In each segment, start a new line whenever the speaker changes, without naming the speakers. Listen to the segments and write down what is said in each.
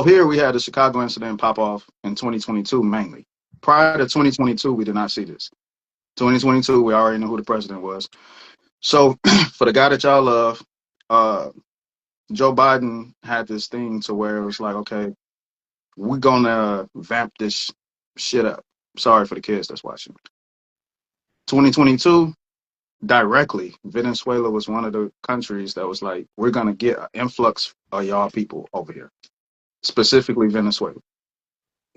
here we had the Chicago incident pop off in 2022 mainly. Prior to 2022, we did not see this. 2022, we already knew who the president was. So for the guy that y'all love, uh, Joe Biden had this thing to where it was like, okay, we're gonna vamp this shit up. Sorry for the kids that's watching. 2022, directly, Venezuela was one of the countries that was like, we're gonna get an influx of y'all people over here, specifically Venezuela.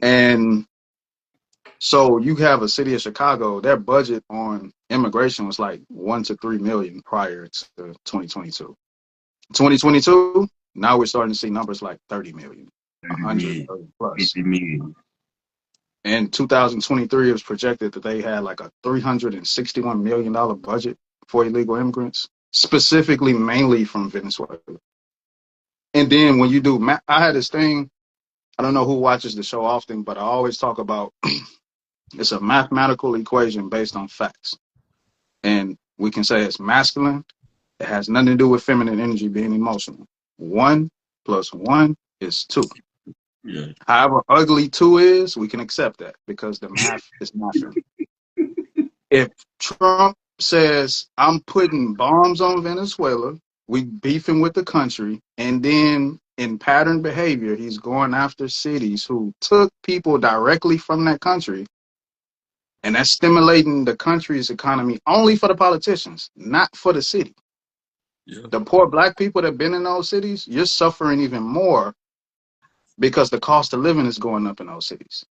And so you have a city of Chicago, their budget on immigration was like 1 to 3 million prior to 2022. 2022, now we're starting to see numbers like 30 million,
30
100
million,
plus.
50 million.
In 2023, it was projected that they had like a $361 million budget for illegal immigrants, specifically mainly from Venezuela. And then when you do, I had this thing, I don't know who watches the show often, but I always talk about it's a mathematical equation based on facts. And we can say it's masculine. It has nothing to do with feminine energy being emotional. 1 plus 1 is 2.
Yeah.
However ugly 2 is, we can accept that because the math is mathing. If Trump says, I'm putting bombs on Venezuela, we beefing with the country, and then in pattern behavior, he's going after cities who took people directly from that country, and that's stimulating the country's economy only for the politicians, not for the city.
Yeah.
The poor black people that have been in those cities, you're suffering even more because the cost of living is going up in those cities.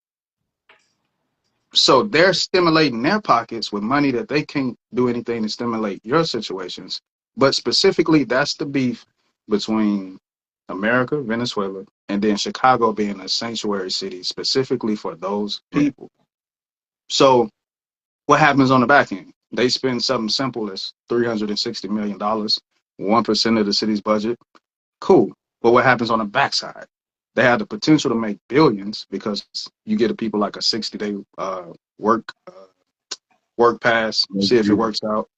So they're stimulating their pockets with money that they can't do anything to stimulate your situations. But specifically, that's the beef between America, Venezuela, and then Chicago being a sanctuary city specifically for those people. So what happens on the back end? They spend something simple as $360 million, 1% of the city's budget. Cool. But what happens on the backside? They have the potential to make billions because you get to people like a 60-day work work pass, see if it works out.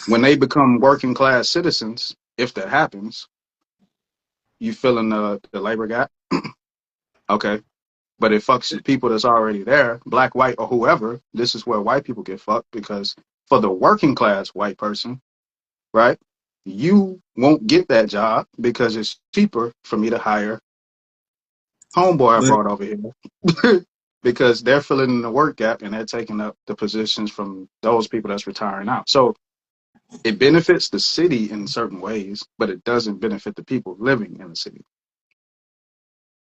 When they become working class citizens, if that happens, you fill in the labor gap. Okay. But it fucks people that's already there, black, white, or whoever. This is where white people get fucked because for the working class white person, right, you won't get that job because it's cheaper for me to hire homeboy I
But
brought over here because they're filling in the work gap and they're taking up the positions from those people that's retiring out. So it benefits the city in certain ways, but it doesn't benefit the people living in the city.